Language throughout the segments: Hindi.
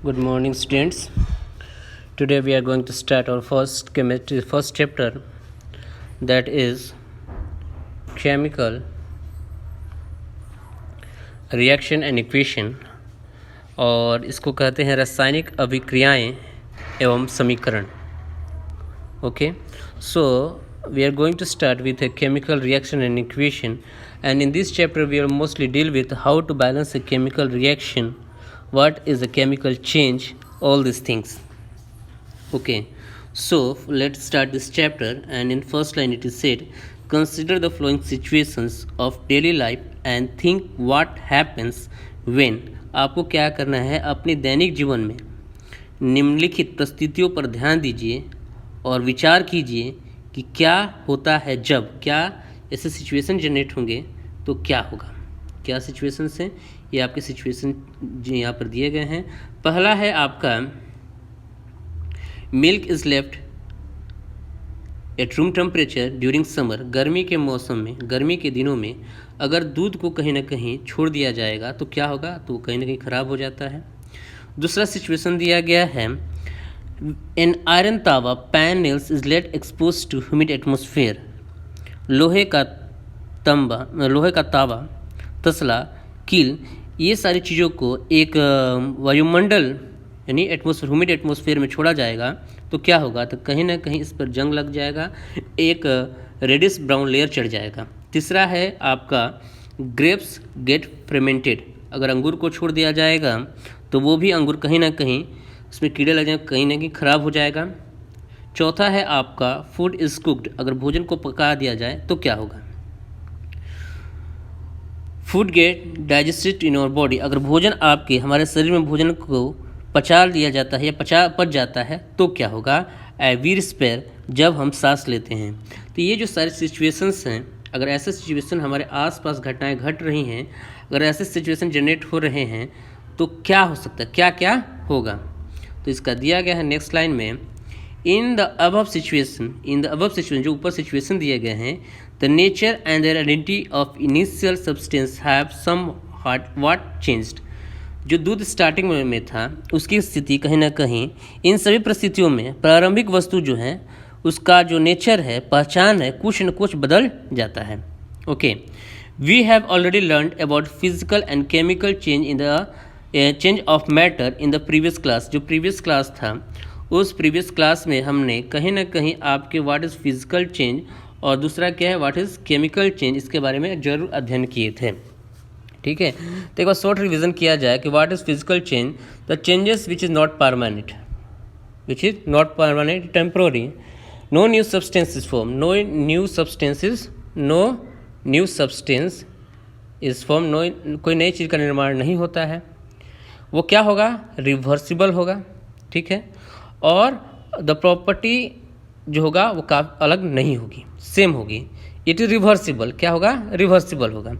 Good morning, students. Today we are going to start our first chapter, that is chemical reaction and equation, और इसको कहते हैं रासायनिक अभिक्रियाएं एवं समीकरण. Okay, so we are going to start with a chemical reaction and equation, and in this chapter we will mostly deal with how to balance a chemical reaction, what is a chemical change, all these things. Okay, so let's start this chapter, and in first line it is said, consider the following situations of daily life and think what happens when. आपको क्या करना है, अपने दैनिक जीवन में निम्नलिखित परिस्थितियों पर ध्यान दीजिए और विचार कीजिए कि क्या होता है जब, क्या ऐसे सिचुएशन जनरेट होंगे तो क्या होगा. क्या सिचुएशंस हैं, ये आपके सिचुएशन जो यहाँ पर दिए गए हैं. पहला है आपका milk is left at room temperature during summer. गर्मी के मौसम में, गर्मी के दिनों में अगर दूध को कहीं ना कहीं छोड़ दिया जाएगा तो क्या होगा, तो कहीं ना कहीं ख़राब हो जाता है. दूसरा सिचुएशन दिया गया है, an iron tawa pan nails is let expose to humid atmosphere. लोहे का तावा, तसला, कील, ये सारी चीज़ों को एक वायुमंडल यानी ह्यूमिड एटमोसफेयर में छोड़ा जाएगा तो क्या होगा, तो कहीं ना कहीं इस पर जंग लग जाएगा, एक रेडिश ब्राउन लेयर चढ़ जाएगा. तीसरा है आपका ग्रेप्स गेट फेर्मेंटेड. अगर अंगूर को छोड़ दिया जाएगा तो वो भी अंगूर कहीं ना कहीं उसमें कीड़े लग जाएंगे, कहीं ना कहीं ख़राब हो जाएगा. चौथा है आपका फूड इज़ कुक्ड. अगर भोजन को पका दिया जाए तो क्या होगा, food get digested in our body. अगर भोजन आपके हमारे शरीर में भोजन को पचा लिया जाता है या पच जाता है तो क्या होगा, ए वी रिस्पेयर, जब हम सांस लेते हैं. तो ये जो सारी सिचुएशंस हैं, अगर ऐसे सिचुएशन हमारे आसपास घटनाएं घट रही हैं, अगर ऐसे सिचुएशन जनरेट हो रहे हैं तो क्या हो सकता है, क्या क्या होगा. तो इसका दिया गया है नेक्स्ट लाइन में, इन द अबव सिचुएशन, जो ऊपर सिचुएशन दिए गए हैं, the nature and their identity of initial substance have somewhat changed. जो दूध स्टार्टिंग में था उसकी स्थिति कहीं ना कहीं इन सभी परिस्थितियों में प्रारंभिक वस्तु जो है उसका जो नेचर है, पहचान है, कुछ न कुछ बदल जाता है. Okay, we have already learned about physical and chemical change in the change of matter in the previous class. जो प्रीवियस क्लास था उस प्रीवियस क्लास में हमने कहीं ना कहीं आपके व्हाट इज़ फिजिकल चेंज और दूसरा क्या है व्हाट इज़ केमिकल चेंज, इसके बारे में जरूर अध्ययन किए थे. ठीक है, तो एक बार शॉर्ट रिवीजन किया जाए कि what is physical change, the changes which is not permanent, temporary, no new substance is form, no new substance is form, कोई नई चीज़ का निर्माण नहीं होता है. वो क्या होगा, रिवर्सिबल होगा. ठीक है, और द प्रॉपर्टी जो होगा वो अलग नहीं होगी, सेम होगी. इट इज़ रिवर्सिबल, क्या होगा, रिवर्सिबल होगा.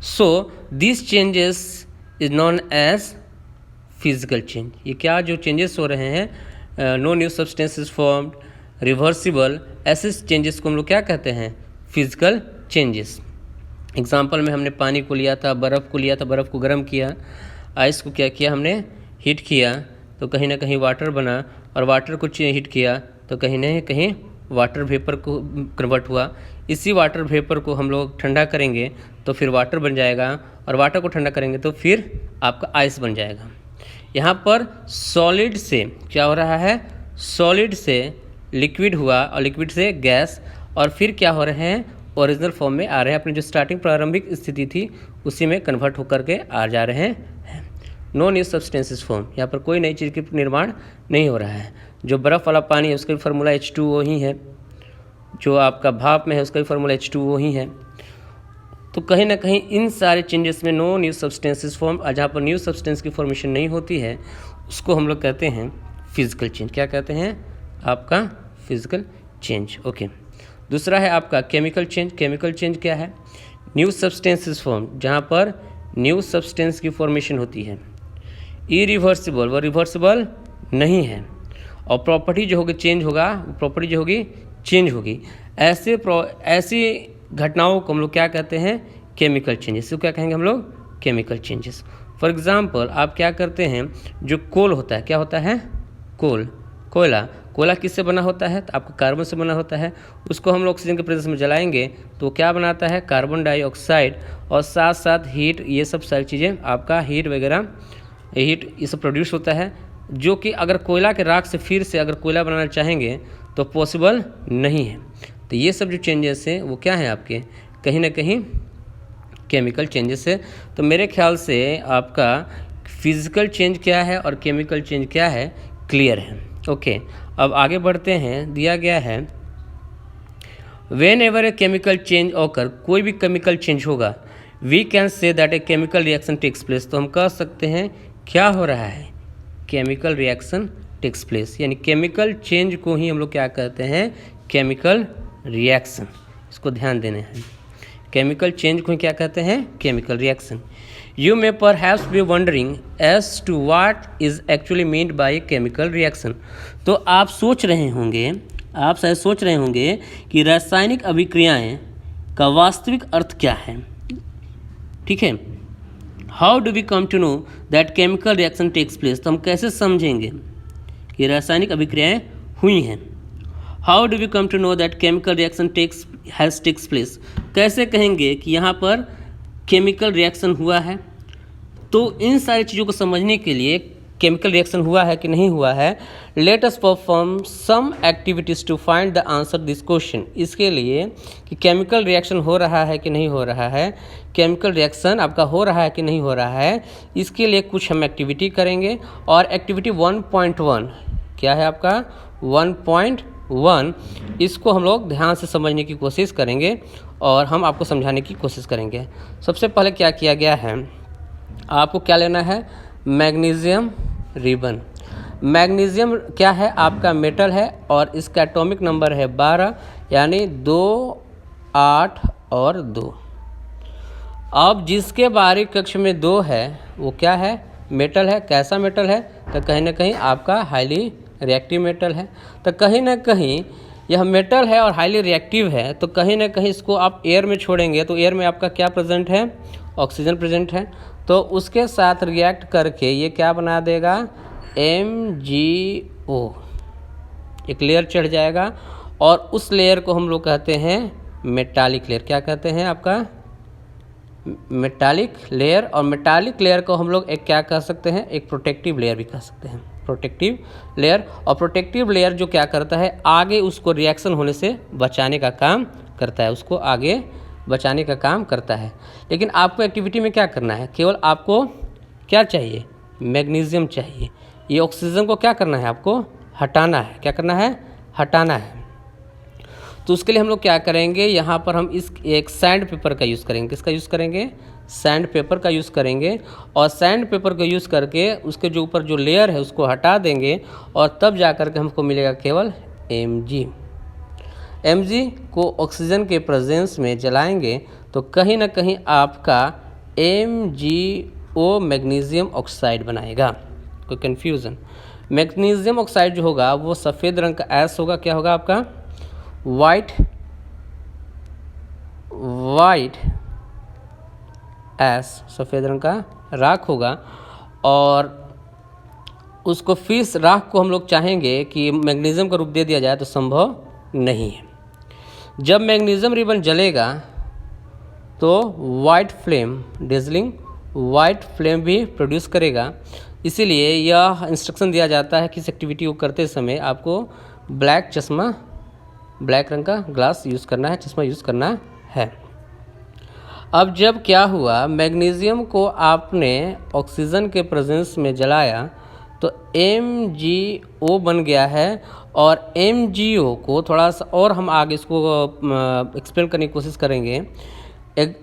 So this changes is known as physical change. ये क्या जो चेंजेस हो रहे हैं, no new substance is formed, reversible, ऐसे चेंजेस को हम लोग क्या कहते हैं, फिजिकल चेंजेस. एग्जाम्पल में हमने पानी को लिया था, बर्फ़ को लिया था, बर्फ़ को गर्म किया, आइस को क्या किया हमने, हीट किया, तो कहीं ना कहीं वाटर बना, और वाटर को हीट किया तो कहीं ना कहीं वाटर वेपर को कन्वर्ट हुआ. इसी वाटर वेपर को हम लोग ठंडा करेंगे तो फिर वाटर बन जाएगा, और वाटर को ठंडा करेंगे तो फिर आपका आइस बन जाएगा. यहाँ पर सॉलिड से क्या हो रहा है, सॉलिड से लिक्विड हुआ और लिक्विड से गैस, और फिर क्या हो रहे हैं, ओरिजिनल फॉर्म में आ रहे हैं, अपनी जो स्टार्टिंग प्रारंभिक स्थिति थी उसी में कन्वर्ट होकर के आ जा रहे हैं. नो न्यू सब्सटेंसेस फॉर्म, यहाँ पर कोई नई चीज़ की निर्माण नहीं हो रहा है. जो बर्फ़ वाला पानी है उसका भी फार्मूला H2O ही है, जो आपका भाप में है उसका भी फार्मूला H2O ही है. तो कहीं ना कहीं इन सारे चेंजेस में नो न्यू सब्सटेंसेस फॉर्म, जहाँ पर न्यू सब्सटेंस की फॉर्मेशन नहीं होती है उसको हम लोग कहते हैं फिजिकल चेंज. क्या कहते हैं, आपका फिजिकल चेंज. ओके, दूसरा है आपका केमिकल चेंज. केमिकल चेंज क्या है, न्यू सब्सटेंसेस फॉर्म, जहाँ पर न्यू सब्सटेंस की फॉर्मेशन होती है. इरिवर्सिबल, वो रिवर्सिबल नहीं है, और प्रॉपर्टी जो होगी चेंज होगा, प्रॉपर्टी जो होगी चेंज होगी. ऐसी घटनाओं को हम लोग क्या कहते हैं, केमिकल चेंजेस. इसको क्या कहेंगे हम लोग, केमिकल चेंजेस. फॉर एग्जांपल आप क्या करते हैं, जो कोल होता है, क्या होता है, कोयला किससे बना होता है, तो आपका कार्बन से बना होता है। उसको हम लोग ऑक्सीजन के प्रेजेंस में जलाएंगे तो क्या बनाता है, कार्बन डाइऑक्साइड, और साथ साथ हीट, ये सब सारी चीज़ें आपका हीट वगैरह, हीट ये सब प्रोड्यूस होता है, जो कि अगर कोयला के राख से फिर से अगर कोयला बनाना चाहेंगे तो पॉसिबल नहीं है। तो ये सब जो चेंजेस हैं वो क्या है आपके, कहीं ना कहीं केमिकल चेंजेस है। तो मेरे ख्याल से आपका फिजिकल चेंज क्या है और केमिकल चेंज क्या है, क्लियर है। ओके, अब आगे बढ़ते हैं। दिया गया है whenever a chemical change occur, कोई भी केमिकल चेंज होगा, we can say that a chemical reaction takes place, तो हम कह सकते हैं क्या हो रहा है, केमिकल रिएक्शन टेक्स प्लेस, यानी केमिकल चेंज को ही हम लोग क्या कहते हैं, केमिकल रिएक्शन। इसको ध्यान देना है, केमिकल चेंज को ही क्या कहते हैं, chemical reaction. You may perhaps be wondering as to what is actually meant by chemical reaction, तो आप सोच रहे होंगे, आप शायद सोच रहे होंगे कि रासायनिक अभिक्रियाएं का वास्तविक अर्थ क्या है। ठीक है, how do we come to know that chemical reaction takes place, तो हम कैसे समझेंगे कि रासायनिक अभिक्रियाएं हुई हैं। How do we come to know that chemical reaction takes place, कैसे कहेंगे कि यहाँ पर केमिकल रिएक्शन हुआ है। तो इन सारी चीज़ों को समझने के लिए, केमिकल रिएक्शन हुआ है कि नहीं हुआ है, let us perform some activities to find the answer this question. इसके लिए कि केमिकल रिएक्शन हो रहा है कि नहीं हो रहा है, केमिकल रिएक्शन आपका हो रहा है कि नहीं हो रहा है, इसके लिए कुछ हम एक्टिविटी करेंगे। और एक्टिविटी 1.1 क्या है आपका, 1.1, इसको हम लोग ध्यान से समझने की कोशिश करेंगे और हम आपको समझाने की कोशिश करेंगे। सबसे पहले क्या किया गया है, आपको क्या लेना है, मैग्नीशियम रिबन। मैग्नीशियम क्या है, आपका मेटल है और इसका एटॉमिक नंबर है 12, यानी 2, 8 और 2। अब जिसके बारीक कक्ष में 2 है वो क्या है, मेटल है। कैसा मेटल है, तो कहीं ना कहीं आपका हाईली रिएक्टिव मेटल है। तो कहीं ना कहीं यह मेटल है और हाईली रिएक्टिव है, तो कहीं ना कहीं इसको आप एयर में छोड़ेंगे तो एयर में आपका क्या प्रेजेंट है, ऑक्सीजन प्रेजेंट है। तो उसके साथ रिएक्ट करके ये क्या बना देगा, MgO, एक लेयर चढ़ जाएगा और उस लेयर को हम लोग कहते हैं मेटालिक लेयर। क्या कहते हैं आपका, मेटालिक लेयर। और मेटालिक लेयर को हम लोग एक क्या कह सकते हैं, एक प्रोटेक्टिव लेयर भी कह सकते हैं, प्रोटेक्टिव लेयर। और प्रोटेक्टिव लेयर जो क्या करता है, आगे उसको रिएक्शन होने से बचाने का काम करता है, उसको आगे बचाने का काम करता है। लेकिन आपको एक्टिविटी में क्या करना है, केवल आपको क्या चाहिए, मैग्नीशियम चाहिए। ये ऑक्सीजन को क्या करना है, आपको हटाना है। क्या करना है, हटाना है। तो उसके लिए हम लोग क्या करेंगे, यहाँ पर हम इस एक सैंड पेपर का यूज़ करेंगे। किसका यूज़ करेंगे, सैंड पेपर का यूज़ करेंगे। और सैंड पेपर का यूज़ करके उसके जो ऊपर जो लेयर है उसको हटा देंगे और तब जा कर के हमको मिलेगा केवल Mg को ऑक्सीजन के प्रेजेंस में जलाएंगे तो कहीं ना कहीं आपका MgO मैग्नीशियम ऑक्साइड बनाएगा। कोई कन्फ्यूज़न, मैग्नीशियम ऑक्साइड जो होगा वो सफ़ेद रंग का ऐश होगा। क्या होगा आपका, वाइट ऐश, सफ़ेद रंग का राख होगा। और उसको फिर राख को हम लोग चाहेंगे कि मैग्नीशियम का रूप दे दिया जाए तो संभव नहीं है। जब मैग्नीशियम रिबन जलेगा तो white flame, dazzling white flame भी प्रोड्यूस करेगा। इसीलिए यह इंस्ट्रक्शन दिया जाता है कि इस एक्टिविटी को करते समय आपको ब्लैक रंग का ग्लास यूज़ करना है, चश्मा यूज़ करना है। अब जब क्या हुआ, मैग्नीशियम को आपने ऑक्सीजन के प्रेजेंस में जलाया तो MgO बन गया है। और MgO को थोड़ा सा और हम आगे इसको एक्सप्लेन करने की कोशिश करेंगे।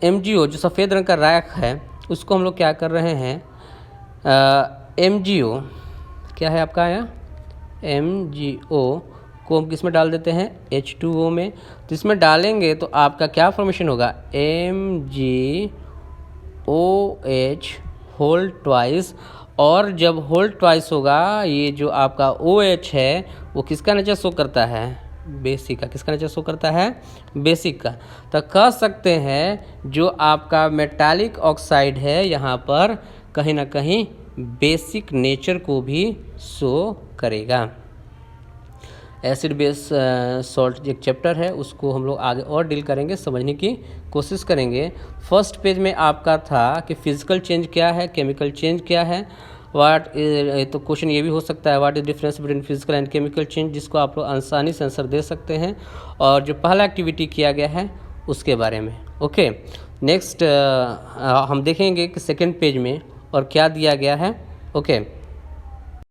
MgO जो सफ़ेद रंग का राख है उसको हम लोग क्या कर रहे हैं, MgO क्या है आपका आया, MgO को हम किस में डाल देते हैं, H2O में। तो इसमें डालेंगे तो आपका क्या फॉर्मेशन होगा, MgOH होल ट्वाइस। और जब होल ट्वाइस होगा, ये जो आपका OH है वो किसका नेचर शो करता है, बेसिक का। किसका नेचर शो करता है, बेसिक का। तो कह सकते हैं जो आपका मेटालिक ऑक्साइड है यहाँ पर कहीं ना कहीं बेसिक नेचर को भी शो करेगा। एसिड बेस सॉल्ट एक चैप्टर है, उसको हम लोग आगे और डील करेंगे, समझने की कोशिश करेंगे। फर्स्ट पेज में आपका था कि फिजिकल चेंज क्या है, केमिकल चेंज क्या है, तो क्वेश्चन ये भी हो सकता है what is difference between physical and chemical change, जिसको आप लोग आसानी से आंसर दे सकते हैं। और जो पहला एक्टिविटी किया गया है उसके बारे में। ओके, नेक्स्ट हम देखेंगे कि सेकेंड पेज में और क्या दिया गया है। ओके